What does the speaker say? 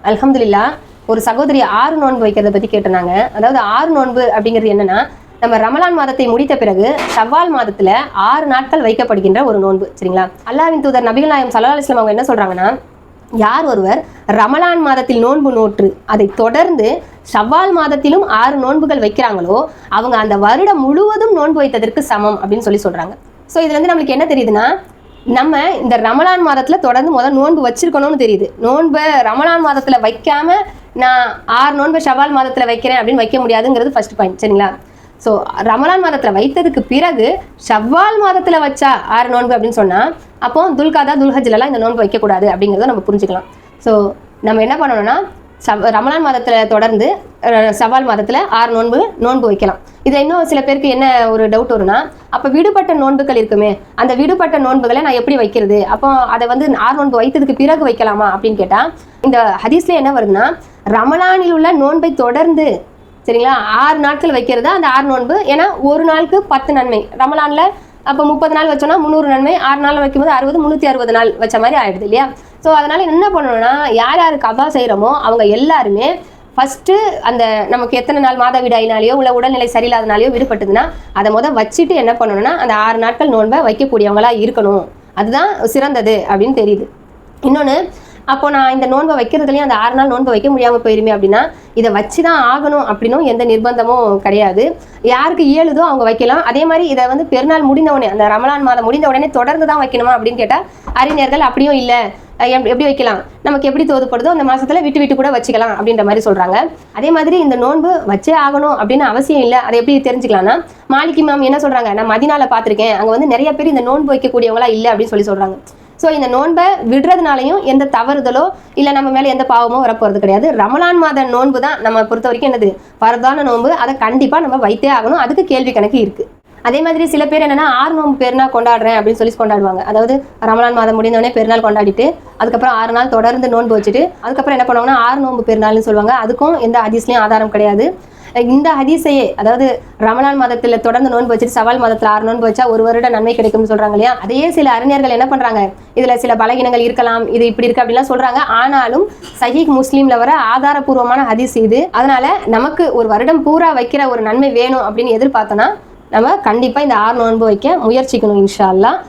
அல்ஹம்துலில்லாஹ். ஒரு சகோதரி 6 நோன்பு வைக்கிறத பத்தி கேட்டிருந்தாங்க. அதாவது 6 நோன்பு அப்படிங்கிறது என்னன்னா, நம்ம ரமலான் மாதத்தை முடித்த பிறகு ஷவ்வால் மாதத்துல 6 நாட்கள் வைக்கப்படுகின்ற ஒரு நோன்பு. சரிங்களா? அல்லாஹ்வின் தூதர் நபிகள் நாயகம் ஸல்லல்லாஹு அலைஹி வஸல்லம் அவங்க என்ன சொல்றாங்கன்னா, யார் ஒருவர் ரமலான் மாதத்தில் நோன்பு நோற்று அதை தொடர்ந்து ஷவ்வால் மாதத்திலும் 6 நோன்புகள் வைக்கிறாங்களோ அவங்க அந்த வருடம் முழுவதும் நோன்பு வைத்ததற்கு சமம் அப்படின்னு சொல்றாங்க. ஸோ இதுல இருந்து நம்மளுக்கு என்ன தெரியுதுன்னா, நம்ம இந்த ரமலான் மாதத்துல தொடர்ந்து நோன்பு வச்சிருக்கணும்னு தெரியுது. நோன்பை ரமலான் மாதத்துல வைக்காம நான் 6 நோன்பு ஷவ்வால் மாதத்துல வைக்கிறேன் அப்படின்னு வைக்க முடியாதுங்கிறது ஃபர்ஸ்ட் பாயிண்ட். சரிங்களா? ஸோ ரமலான் மாதத்துல வைத்ததுக்கு பிறகு ஷவ்வால் மாதத்துல வச்சா 6 நோன்பு அப்படின்னு சொன்னா அப்போ துல்காதா துல்ஹஜ்லலாம் இந்த நோன்பு வைக்கக்கூடாது அப்படிங்கிறத நம்ம புரிஞ்சுக்கலாம். ஸோ நம்ம என்ன பண்ணணும்னா, ரமலான் மாதத்துல தொடர்ந்து ஷவ்வால் மாதத்துல 6 நோன்பு வைக்கலாம். இதில் இன்னும் சில பேருக்கு என்ன ஒரு டவுட் வரும்னா, அப்போ விடுபட்ட நோன்புகள் இருக்குமே, அந்த விடுபட்ட நோன்புகளை நான் எப்படி வைக்கிறது, அப்போ அதை 6 நோன்பு வைத்ததுக்கு பிறகு வைக்கலாமா அப்படின்னு கேட்டால், இந்த ஹதீஸ்ல என்ன வருதுன்னா, ரமலானில் உள்ள நோன்பை தொடர்ந்து சரிங்களா 6 நாட்கள் வைக்கிறது அந்த 6 நோன்பு. ஏன்னா ஒரு நாளுக்கு 10 நன்மை. ரமலான்ல அப்போ 30 நாள் வச்சோம்னா 300 நன்மை, 6 நாள் வைக்கும்போது 60 360 நாள் வச்ச மாதிரி ஆயிடுது இல்லையா? ஸோ அதனால என்ன பண்ணணும்னா, யார் யாருக்கு கதா செய்கிறோமோ அவங்க எல்லாருமே ஃபஸ்ட்டு அந்த நமக்கு எத்தனை நாள் மாதவிடாயினாலேயோ இல்லை உடல்நிலை சரியில்லாதனாலேயோ விடுபட்டதுன்னா அதை வச்சுட்டு என்ன பண்ணணும்னா, அந்த 6 நாட்கள் நோன்பை வைக்கக்கூடியவங்களா இருக்கணும். அதுதான் சிறந்தது அப்படின்னு தெரியுது. இன்னொன்று, அப்போ நான் இந்த நோன்பை வைக்கிறதுலையும் அந்த 6 நாள் நோன்பை வைக்க முடியாமல் போயிருமே அப்படின்னா, இதை வச்சு தான் ஆகணும் அப்படின்னும் எந்த நிர்பந்தமும் கிடையாது. யாருக்கு இயலுதோ அவங்க வைக்கலாம். அதே மாதிரி இதை பெருநாள் முடிந்த உடனே, அந்த ரமலான் மாதம் முடிந்த உடனே தொடர்ந்து தான் வைக்கணுமா அப்படின்னு கேட்டால், அறிஞர்கள் அப்படியும் இல்லை, எப்படி வைக்கலாம், நமக்கு எப்படி தோதுப்படுதோ அந்த மாசத்துல விட்டு கூட வச்சுக்கலாம் அப்படின்ற மாதிரி சொல்றாங்க. அதே மாதிரி இந்த நோன்பு வச்சே ஆகணும் அப்படின்னு அவசியம் இல்லை. அதை எப்படி தெரிஞ்சுக்கலாம்னா, மாலிக் இமாம் என்ன சொல்றாங்க, நான் மதீனால பார்த்திருக்கேன், அங்க நிறைய பேர் இந்த நோன்பு வைக்கக்கூடியவங்களா இல்லை அப்படின்னு சொல்றாங்க. ஸோ இந்த நோன்பை விடுறதுனாலையும் எந்த தவறுதலோ இல்லை நம்ம மேலே எந்த பாவமோ வரப்போகிறது கிடையாது. ரமலான் மாத நோன்பு தான் நம்ம பொறுத்த வரைக்கும் என்னது, பரதான நோன்பு. அதை கண்டிப்பாக நம்ம வைத்தே ஆகணும். அதுக்கு கேள்வி கணக்கு இருக்கு. அதே மாதிரி சில பேர் என்னன்னா, 6 நோன்பு பெருநாள் கொண்டாடுறேன் அப்படின்னு சொல்லி கொண்டாடுவாங்க. அதாவது ரமலான் மாதம் முடிந்தோடனே பெருநாள் கொண்டாடிட்டு அதுக்கப்புறம் 6 நாள் தொடர்ந்து நோன்பு வச்சுட்டு அதுக்கப்புறம் என்ன பண்ணுவாங்கன்னா 6 நோன்பு பெருநாள்னு சொல்லுவாங்க. அதுக்கும் எந்த ஹதீஸ்லையும் ஆதாரம் கிடையாது. இந்த ஹதீஸையே, அதாவது ரமலான் மாதத்துல தொடர்ந்து நோன்பு வச்சுட்டு ஷவ்வால் மாதத்துல 6 நோன்பு வச்சா 1 வருட நன்மை கிடைக்கும்னு சொல்றாங்க இல்லையா? அதையே சில அறிஞர்கள் என்ன பண்றாங்க, இதுல சில பலகீனங்கள் இருக்கலாம், இது இப்படி இருக்கு அப்படின்லாம் சொல்றாங்க. ஆனாலும் சஹீஹ் முஸ்லீம்ல வர ஆதாரபூர்வமான ஹதீஸ் இது. அதனால நமக்கு ஒரு வருடம் பூரா வைக்கிற ஒரு நன்மை வேணும் அப்படின்னு எதிர்பார்த்தோம்னா நம்ம கண்டிப்பா இந்த 6 நோன்பு வைக்க முயற்சிக்கணும் இன்ஷா அல்லாஹ்.